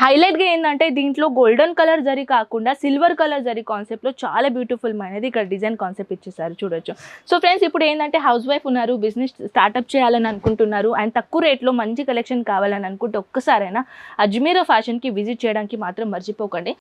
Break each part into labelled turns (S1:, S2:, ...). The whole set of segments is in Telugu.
S1: హైలైట్గా ఏంటంటే దీంట్లో గోల్డెన్ కలర్ జరీ కాకుండా సిల్వర్ కలర్ జరీ కాన్సెప్ట్లో చాలా బ్యూటిఫుల్ అనేది ఇక్కడ డిజైన్ కాన్సెప్ట్ ఇచ్చేసారు చూడొచ్చు. సో ఫ్రెండ్స్, ఇప్పుడు ఏంటంటే హౌస్ వైఫ్ ఉన్నారు, బిజినెస్ స్టార్ట్అప్ చేయాలని అనుకుంటున్నారు అండ్ తక్కువ రేట్లో మంచి కలెక్షన్ కావాలని అనుకుంటే ఒక్కసారైనా అజ్మీరా ఫ్యాషన్కి విజిట్ చేయడానికి మాత్రం మర్చిపోకండి.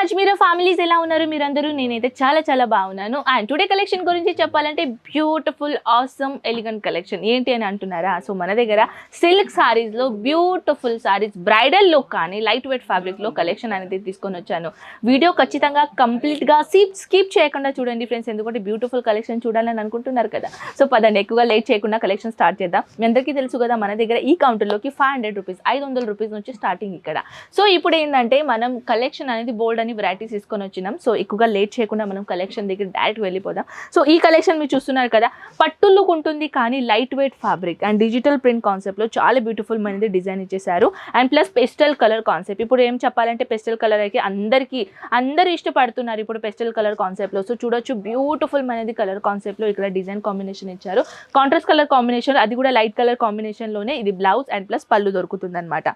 S1: అజ్మీరా ఫ్యామిలీస్ ఎలా ఉన్నారు మీరందరూ? నేనైతే చాలా బాగున్నాను. అండ్ టుడే కలెక్షన్ గురించి చెప్పాలంటే బ్యూటిఫుల్ ఆసమ్ ఎలిగెంట్ కలెక్షన్ ఏంటి అని అంటున్నారా? సో మన దగ్గర సిల్క్ సారీస్లో బ్యూటిఫుల్ సారీస్ బ్రైడల్ లుక్ కానీ లైట్ వెయిట్ ఫ్యాబ్రిక్లో కలెక్షన్ అనేది తీసుకొని వచ్చాను. వీడియో ఖచ్చితంగా కంప్లీట్గా స్కిప్ చేయకుండా చూడండి ఫ్రెండ్స్, ఎందుకంటే బ్యూటిఫుల్ కలెక్షన్ చూడాలని అనుకుంటున్నారు కదా. సో పదండి, ఎక్కువగా లేట్ చేయకుండా కలెక్షన్ స్టార్ట్ చేద్దాం. మీ అందరికీ తెలుసు కదా, మన దగ్గర ఈ కౌంటర్లోకి 500 రూపీస్ 500 రూపీస్ నుంచి స్టార్టింగ్ ఇక్కడ. సో ఇప్పుడు ఏంటంటే మనం కలెక్షన్ అనేది బోల్డ్ అని వెరైటీస్ తీసుకొని వచ్చినాం. సో ఎక్కువగా లేట్ చేయకుండా మనం కలెక్షన్ దగ్గర డైరెక్ట్ వెళ్ళిపోదాం. సో ఈ కలెక్షన్ మీరు చూస్తున్నారు కదా, పట్టు లుక్ ఉంటుంది కానీ light weight fabric and digital print కాన్సెప్ట్లో చాలా బ్యూటిఫుల్ అనేది డిజైన్ ఇచ్చేసారు. And plus pastel colour concept. ఇప్పుడు ఏం చెప్పాలంటే పెస్టల్ కలర్ అయితే అందరూ ఇష్టపడుతున్నారు ఇప్పుడు పెస్టల్ కలర్ కాన్సెప్ట్లో. సో చూడొచ్చు బ్యూటిఫుల్ అనేది కలర్ కాన్సెప్ట్లో ఇక్కడ డిజైన్ కాంబినేషన్ ఇచ్చారు. కాంట్రాస్ట్ కలర్ కాంబినేషన్, అది కూడా లైట్ కలర్ కాంబినేషన్లోనే ఇది బ్లౌజ్ అండ్ ప్లస్ పళ్ళు దొరుకుతుంది అనమాట.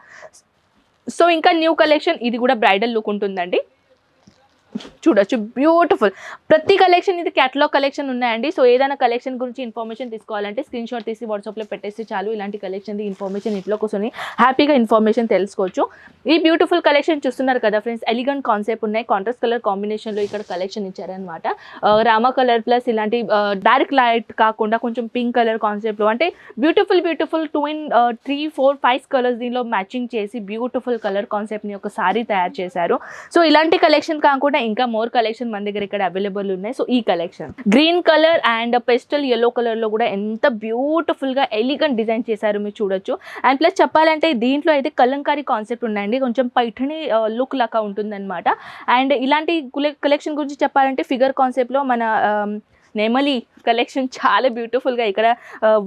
S1: సో ఇంకా న్యూ కలెక్షన్, ఇది కూడా బ్రైడల్ లుక్ ఉంటుందండి. చూడొచ్చు బ్యూటిఫుల్ ప్రతి కలెక్షన్, ఇది క్యాటలాగ్ కలెక్షన్ ఉన్నాయండి. సో ఏదైనా కలెక్షన్ గురించి ఇన్ఫర్మేషన్ తీసుకోవాలంటే స్క్రీన్ షాట్ తీసి వాట్సాప్లో పెట్టేస్తే చాలు. ఇలాంటి కలెక్షన్ ఇన్ఫర్మేషన్ ఇంట్లో కూర్చొని హ్యాపీగా ఇన్ఫర్మేషన్ తెలుసుకోవచ్చు. ఈ బ్యూటిఫుల్ కలెక్షన్ చూస్తున్నారు కదా ఫ్రెండ్స్, ఎలిగెంట్ కాన్సెప్ట్ ఉన్నాయి. కాంట్రాస్ట్ కలర్ కాంబినేషన్లో ఇక్కడ కలెక్షన్ ఇచ్చారనమాట. రామా కలర్ ప్లస్ ఇలాంటి డార్క్ లైట్ కాకుండా కొంచెం పింక్ కలర్ కాన్సెప్ట్లో, అంటే బ్యూటిఫుల్ 2 in 3, 4, 5 కలర్స్ దీనిలో మ్యాచింగ్ చేసి బ్యూటిఫుల్ కలర్ కాన్సెప్ట్ని ఒక సారీ తయారు చేశారు. సో ఇలాంటి కలెక్షన్ కాకుండా ఇంకా మోర్ కలెక్షన్ మన దగ్గర ఇక్కడ అవైలబుల్ ఉన్నాయి. సో ఈ collection green colour and pastel yellow colour లో కూడా ఎంత బ్యూటిఫుల్ గా ఎలిగెంట్ డిజైన్ చేశారు మీరు చూడొచ్చు. అండ్ ప్లస్ చెప్పాలంటే దీంట్లో అయితే కలంకారీ కాన్సెప్ట్ ఉన్నాయండి, కొంచెం పైఠని లుక్ లాగా ఉంటుంది అనమాట. అండ్ ఇలాంటి కలెక్షన్ గురించి చెప్పాలంటే ఫిగర్ కాన్సెప్ట్ లో మన నెమలి కలెక్షన్ చాలా బ్యూటిఫుల్గా ఇక్కడ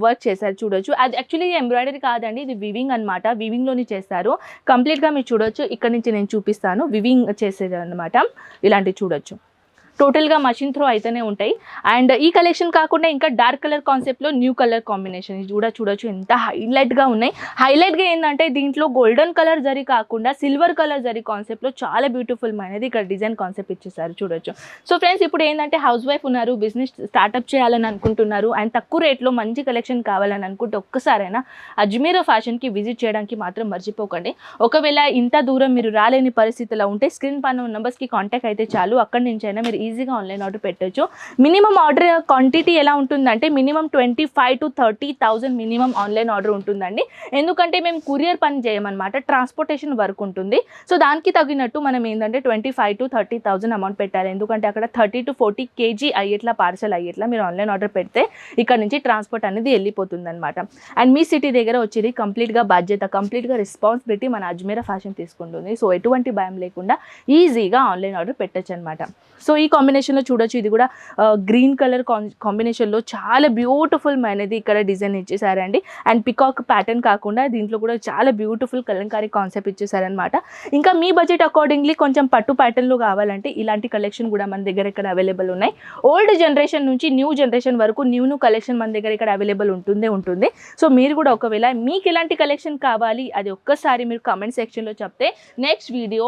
S1: వర్క్ చేశారు చూడొచ్చు. అది యాక్చువల్లీ ఎంబ్రాయిడరీ కాదండి, ఇది వివింగ్ అనమాట. వివింగ్లోని చేస్తారు కంప్లీట్గా. మీరు చూడొచ్చు, ఇక్కడ నుంచి నేను చూపిస్తాను వివింగ్ చేసేది అనమాట. ఇలాంటివి చూడొచ్చు, టోటల్గా మషిన్ త్రో అయితేనే ఉంటాయి. అండ్ ఈ కలెక్షన్ కాకుండా ఇంకా డార్క్ కలర్ కాన్సెప్ట్లో న్యూ కలర్ కాంబినేషన్ ఇది కూడా చూడొచ్చు, ఎంత హైలైట్గా ఉన్నాయి. హైలైట్గా ఏంటంటే దీంట్లో గోల్డెన్ కలర్ జరీ కాకుండా సిల్వర్ కలర్ జరీ కాన్సెప్ట్లో చాలా బ్యూటిఫుల్ అనేది ఇక్కడ డిజైన్ కాన్సెప్ట్ ఇచ్చేసారు చూడొచ్చు. సో ఫ్రెండ్స్, ఇప్పుడు ఏంటంటే హౌస్ వైఫ్ ఉన్నారు, బిజినెస్ స్టార్ట్అప్ చేయాలని అనుకుంటున్నారు అండ్ తక్కువ రేట్లో మంచి కలెక్షన్ కావాలని అనుకుంటే ఒక్కసారైనా అజ్మీరా ఫ్యాషన్కి విజిట్ చేయడానికి మాత్రం మర్చిపోకండి. ఒకవేళ ఇంత దూరం మీరు రాలేని పరిస్థితిలో ఉంటే స్క్రీన్ పైన ఉన్న నెంబర్స్కి కాంటాక్ట్ అయితే చాలు. అక్కడి నుంచి అయినా మీరు ఈజీగా ఆన్లైన్ ఆర్డర్ పెట్టచ్చు. మినిమం ఆర్డర్ క్వాంటిటీ ఎలా ఉంటుందంటే minimum 25,000 to 30,000 minimum online order ఉంటుందండి. ఎందుకంటే మేము కొరియర్ పని చేయమన్నమాట, ట్రాన్స్పోర్టేషన్ వర్క్ ఉంటుంది. సో దానికి తగినట్టు మనం ఏంటంటే 25,000 to 30,000 అమౌంట్ పెట్టాలి. ఎందుకంటే అక్కడ 30 to 40 kg అయ్యేట్లా పార్సల్ అయ్యేట్లా మీరు ఆన్లైన్ ఆర్డర్ పెడితే ఇక్కడ నుంచి ట్రాన్స్పోర్ట్ అనేది వెళ్ళిపోతుంది అనమాట. అండ్ మీ సిటీ దగ్గర వచ్చేది కంప్లీట్గా బాధ్యత, కంప్లీట్గా రెస్పాన్సిబిలిటీ మన అజ్మీరా ఫ్యాషన్ తీసుకుంటుంది. సో ఎటువంటి భయం లేకుండా ఈజీగా ఆన్లైన్ ఆర్డర్ పెట్టచ్చు అనమాట. సో ఈ కాంబినేషన్లో చూడొచ్చు, ఇది కూడా గ్రీన్ కలర్ కాంబినేషన్లో చాలా బ్యూటిఫుల్ అనేది ఇక్కడ డిజైన్ ఇచ్చేసారండి. అండ్ పికాక్ ప్యాటర్న్ కాకుండా దీంట్లో కూడా చాలా బ్యూటిఫుల్ కలంకారీ కాన్సెప్ట్ ఇచ్చేసారనమాట. ఇంకా మీ బడ్జెట్ అకార్డింగ్లీ కొంచెం పట్టు ప్యాటర్న్లో కావాలంటే ఇలాంటి కలెక్షన్ కూడా మన దగ్గర ఇక్కడ అవైలబుల్ ఉన్నాయి. ఓల్డ్ జనరేషన్ నుంచి న్యూ జనరేషన్ వరకు న్యూ కలెక్షన్ మన దగ్గర ఇక్కడ అవైలబుల్ ఉంటుంది. సో మీరు కూడా ఒకవేళ మీకు ఎలాంటి కలెక్షన్ కావాలి అది ఒక్కసారి మీరు కామెంట్ సెక్షన్లో చెప్తే నెక్స్ట్ వీడియో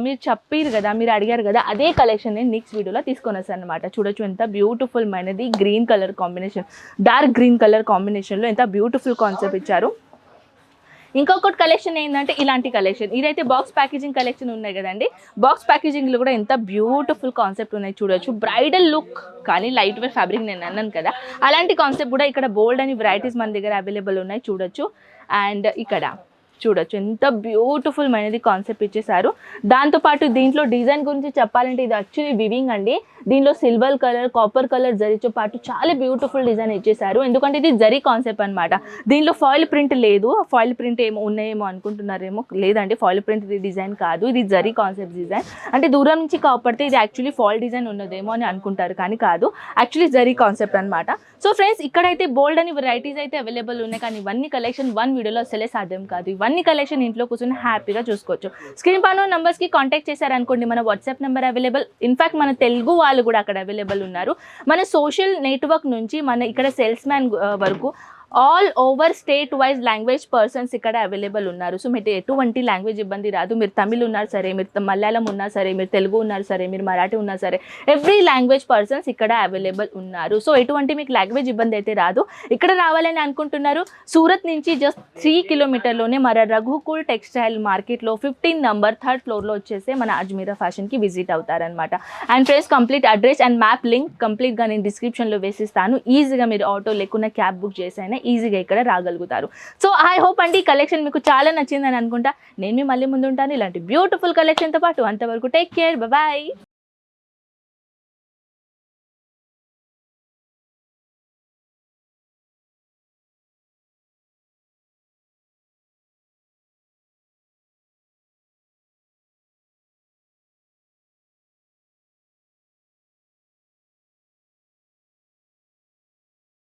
S1: మీరు చెప్పారు కదా, మీరు అడిగారు కదా, అదే కలెక్షన్ నేను నెక్స్ట్ వీడియోలో తీసుకొని వస్తాను అనమాట. చూడొచ్చు ఎంత బ్యూటిఫుల్ అనేది green colour combination, dark green colour కాంబినేషన్లో ఎంత బ్యూటిఫుల్ కాన్సెప్ట్ ఇచ్చారు. ఇంకొకటి కలెక్షన్ ఏంటంటే ఇలాంటి కలెక్షన్, ఇదైతే బాక్స్ ప్యాకేజింగ్ కలెక్షన్ ఉన్నాయి కదండి. బాక్స్ ప్యాకేజింగ్లో కూడా ఎంత బ్యూటిఫుల్ కాన్సెప్ట్ ఉన్నాయి చూడొచ్చు. బ్రైడల్ లుక్ కానీ లైట్ వెయిట్ ఫ్యాబ్రిక్ నేను అన్నాను కదా, అలాంటి కాన్సెప్ట్ కూడా ఇక్కడ బోల్డ్ అని వెరైటీస్ మన దగ్గర అవైలబుల్ ఉన్నాయి చూడొచ్చు. అండ్ ఇక్కడ చూడొచ్చు ఎంత బ్యూటిఫుల్ అనేది కాన్సెప్ట్ ఇచ్చేసారు. దాంతోపాటు దీంట్లో డిజైన్ గురించి చెప్పాలంటే ఇది యాక్చువల్లీ వివింగ్ అండి. దీనిలో సిల్వర్ కలర్, కాపర్ కలర్ జరీతో పాటు చాలా బ్యూటిఫుల్ డిజైన్ ఇచ్చేసారు. ఎందుకంటే ఇది జరీ కాన్సెప్ట్ అనమాట. దీనిలో ఫాయిల్ ప్రింట్ లేదు. ఫాయిల్ ప్రింట్ ఏమో ఉన్నాయేమో అనుకుంటున్నారేమో, లేదండి ఫాయిల్ ప్రింట్ ఇది డిజైన్ కాదు, ఇది జరీ కాన్సెప్ట్ డిజైన్. అంటే దూరం నుంచి కాపడితే ఇది యాక్చువల్లీ ఫాయిల్ డిజైన్ ఉన్నదేమో అని అనుకుంటారు, కానీ కాదు, యాక్చువల్లీ జరీ కాన్సెప్ట్ అనమాట. సో ఫ్రెండ్స్ ఇక్కడైతే బోల్డ్ అని వెరైటీస్ అయితే అవైలబుల్ ఉన్నాయి, కానీ ఇవన్నీ కలెక్షన్ వన్ వీడియోలో అసలే సాధ్యం కాదు. ఇవన్నీ కలెక్షన్ ఇంట్లో కూర్చొని హ్యాపీగా చూసుకోవచ్చు. స్క్రీన్ పైన నంబర్స్కి కాంటాక్ట్ చేశారనుకోండి, మన వాట్సాప్ నెంబర్ అవైలబుల్. ఇన్ఫాక్ట్ మన తెలుగు వాళ్ళు కూడా అక్కడ అవైలబుల్ ఉన్నారు. మన సోషల్ నెట్వర్క్ నుంచి మన ఇక్కడ సేల్స్ మ్యాన్ వరకు all over state wise language persons ఇక్కడ అవైలబుల్ ఉన్నారు. సో మీరు ఎటువంటి లాంగ్వేజ్ ఇబ్బంది రాదు. మీరు తమిళ్ ఉన్నారు సరే, మీరు మలయాళం ఉన్నా సరే, మీరు తెలుగు ఉన్నారు సరే, మీరు మరాఠీ ఉన్నా సరే, ఎవ్రీ లాంగ్వేజ్ పర్సన్స్ ఇక్కడ అవైలబుల్ ఉన్నారు. సో ఎటువంటి మీకు లాంగ్వేజ్ ఇబ్బంది అయితే రాదు. ఇక్కడ రావాలని అనుకుంటున్నారు, సూరత్ నుంచి జస్ట్ 3 కిలోమీటర్లోనే మన రఘుకుల్ టెక్స్టైల్ మార్కెట్లో 15 నంబర్ 3rd ఫ్లోర్లో వచ్చేసి మన అజ్మీరా ఫ్యాషన్కి విజిట్ అవుతారనమాట. And friends complete address and map link కంప్లీట్గా నేను డిస్క్రిప్షన్లో వేసిస్తాను. ఈజీగా మీరు ఆటో లేకుండా క్యాబ్ బుక్ చేసైనా ఈజీగా ఇక్కడ రాగలుగుతారు. సో ఐ హోప్ అండి ఈ కలెక్షన్ మీకు చాలా నచ్చిందని అనుకుంటా. నేను మళ్ళీ ముందు ఉంటాను ఇలాంటి బ్యూటిఫుల్ కలెక్షన్తో పాటు. అంతవరకు టేక్ కేర్, బాయ్.